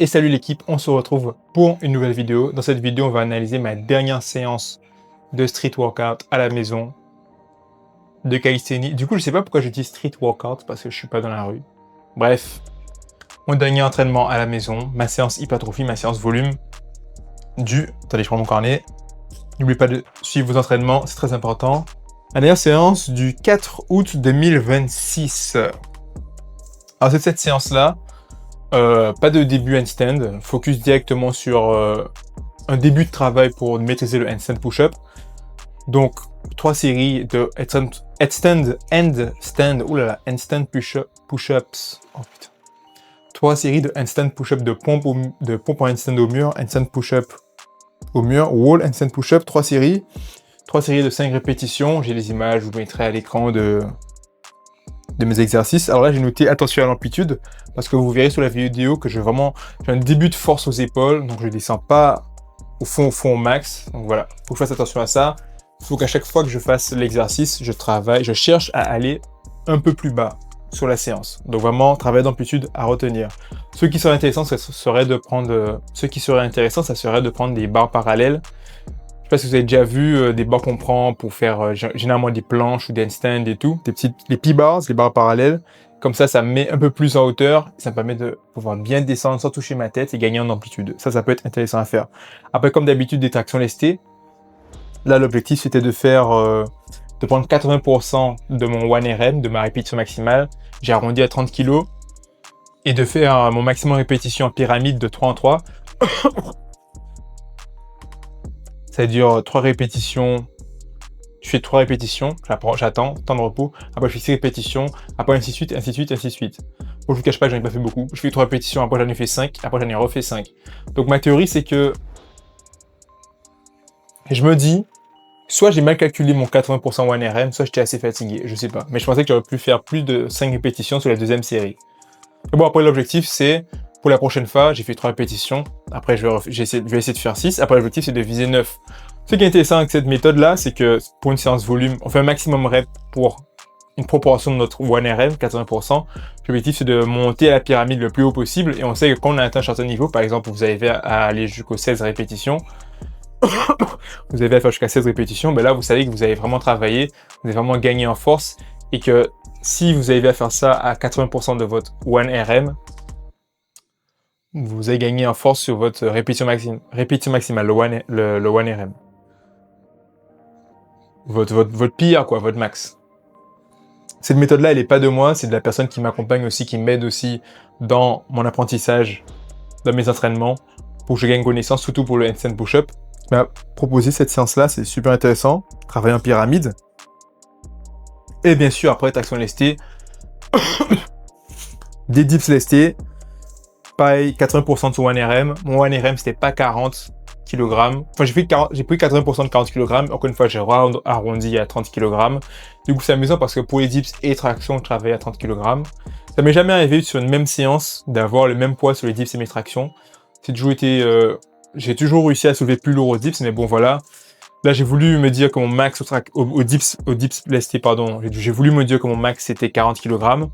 Et salut l'équipe, on se retrouve pour une nouvelle vidéo. Dans cette vidéo, on va analyser ma dernière séance de street workout à la maison de calisthénie. Du coup, je sais pas pourquoi je dis street workout parce que je suis pas dans la rue. Bref, mon dernier entraînement à la maison, ma séance hypertrophie, ma séance volume Attendez, je prends mon carnet. N'oubliez pas de suivre vos entraînements, c'est très important. La dernière séance du 4 août 2026. Alors c'est cette séance-là. Pas de début handstand, focus directement sur un début de travail pour maîtriser le handstand push-up. Donc, 3 séries de handstand push-ups. Oh putain. 3 séries de handstand push-up de pompe en handstand au mur, handstand push-up au mur, wall handstand push-up, 3 séries. 3 séries de 5 répétitions. J'ai les images, je vous mettrai à l'écran de mes exercices. Alors là, j'ai noté attention à l'amplitude parce que vous verrez sur la vidéo que j'ai un début de force aux épaules, donc je descends pas au fond au max. Donc voilà, faut que je fasse attention à ça. Il faut qu'à chaque fois que je fasse l'exercice, je cherche à aller un peu plus bas sur la séance. Donc vraiment, travail d'amplitude à retenir. Ce qui serait intéressant, ça serait de prendre des barres parallèles. Je sais pas si vous avez déjà vu des barres qu'on prend pour faire généralement des planches ou des handstands et tout, les P-bars, les barres parallèles. Comme ça me met un peu plus en hauteur, ça me permet de pouvoir bien descendre sans toucher ma tête et gagner en amplitude. Ça peut être intéressant à faire. Après, comme d'habitude, des tractions lestées. Là, l'objectif, c'était de prendre 80% de mon 1RM, de ma répétition maximale. J'ai arrondi à 30 kg. Et de faire mon maximum répétition en pyramide de 3 en 3. Ça dure 3 répétitions. Je fais 3 répétitions, j'attends, temps de repos. Après, je fais 6 répétitions. Après, ainsi de suite, ainsi de suite, ainsi de suite. Bon, je vous cache pas que j'en ai pas fait beaucoup. Je fais 3 répétitions, après j'en ai fait 5. Après, j'en ai refait 5. Donc, ma théorie, c'est que je me dis, soit j'ai mal calculé mon 80% 1RM, soit j'étais assez fatigué. Je sais pas. Mais je pensais que j'aurais pu faire plus de 5 répétitions sur la deuxième série. Et bon, après, l'objectif, c'est, pour la prochaine fois, j'ai fait 3 répétitions. Après, je vais essayer de faire 6. Après, l'objectif, c'est de viser 9. Ce qui est intéressant avec cette méthode-là, c'est que pour une séance volume, on fait un maximum rep pour une proportion de notre 1RM, 80%. L'objectif, c'est de monter à la pyramide le plus haut possible. Et on sait que quand on a atteint un certain niveau, par exemple, vous arrivez à aller jusqu'aux 16 répétitions, vous avez à faire jusqu'à 16 répétitions, ben là, vous savez que vous avez vraiment travaillé, vous avez vraiment gagné en force, et que si vous arrivez à faire ça à 80% de votre 1RM, vous avez gagné en force sur votre répétition maximale, le 1RM. Votre pire, quoi, votre max. Cette méthode-là, elle n'est pas de moi, c'est de la personne qui m'accompagne aussi, qui m'aide aussi dans mon apprentissage, dans mes entraînements, pour que je gagne connaissance, surtout pour le handstand push-up. Il m'a proposé cette séance-là, c'est super intéressant. Travailler en pyramide. Et bien sûr, après, traction lestée, des dips lestés. Pareil, 80% de son 1RM. Mon 1RM, c'était pas 40 kg. Enfin, j'ai pris 80% de 40 kg. Encore une fois, j'ai arrondi à 30 kg. Du coup, c'est amusant parce que pour les dips et tractions, je travaille à 30 kg. Ça m'est jamais arrivé sur une même séance d'avoir le même poids sur les dips et mes tractions. J'ai toujours réussi à soulever plus lourd aux dips, mais bon, voilà. Là, j'ai voulu me dire que mon max au dips lestés, pardon. J'ai voulu me dire que mon max, c'était 40 kg.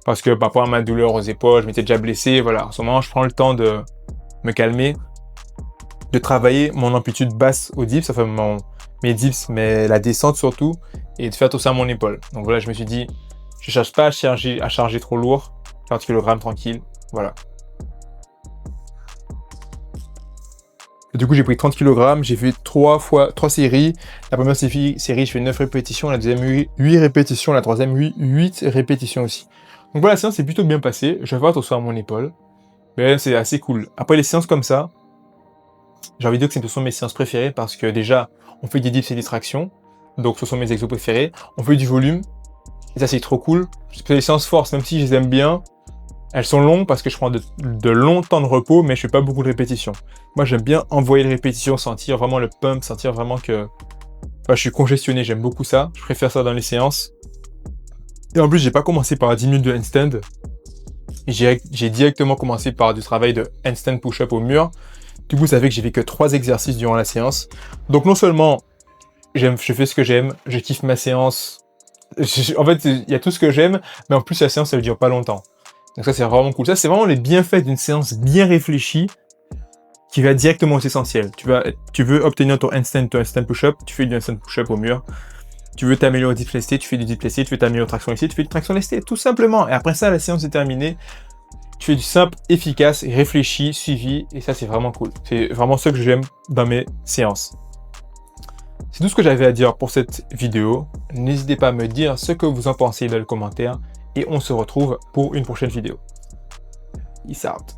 Parce que par rapport à ma douleur aux épaules, je m'étais déjà blessé, voilà. En ce moment, je prends le temps de me calmer, de travailler mon amplitude basse au dips, enfin mes dips, mais la descente surtout, et de faire tout ça à mon épaule. Donc voilà, je me suis dit, je cherche pas à charger trop lourd, 40 kg tranquille, voilà. Et du coup, j'ai pris 30 kg, j'ai fait 3 séries. La première série, je fais 9 répétitions, la deuxième 8 répétitions, la troisième 8 répétitions aussi. Donc voilà, la séance s'est plutôt bien passée. Je vais faire attention à mon épaule. Mais c'est assez cool. Après les séances comme ça, j'ai envie de dire que ce sont mes séances préférées parce que déjà, on fait des dips et des tractions. Donc ce sont mes exos préférés. On fait du volume. Et ça, c'est trop cool. C'est les séances force, même si je les aime bien, elles sont longues parce que je prends de longs temps de repos, mais je fais pas beaucoup de répétitions. Moi, j'aime bien envoyer les répétitions, sentir vraiment le pump, sentir vraiment que je suis congestionné. J'aime beaucoup ça. Je préfère ça dans les séances. Et en plus, j'ai pas commencé par 10 minutes de handstand. J'ai directement commencé par du travail de handstand push-up au mur. Du coup, ça fait que j'ai fait que 3 exercices durant la séance. Donc non seulement je fais ce que j'aime, je kiffe ma séance. En fait, il y a tout ce que j'aime, mais en plus la séance, elle dure pas longtemps. Donc ça, c'est vraiment cool. Ça, c'est vraiment les bienfaits d'une séance bien réfléchie qui va directement aux essentiels. Tu veux obtenir ton instant push-up, tu fais du instant push-up au mur. Tu veux t'améliorer au deep lesté, tu fais du deep lesté. Tu veux t'améliorer au traction lesté, tu fais du traction lesté, tout simplement. Et après ça, la séance est terminée. Tu fais du simple, efficace, réfléchi, suivi, et ça, c'est vraiment cool. C'est vraiment ce que j'aime dans mes séances. C'est tout ce que j'avais à dire pour cette vidéo. N'hésitez pas à me dire ce que vous en pensez dans les commentaires, et on se retrouve pour une prochaine vidéo. Peace out.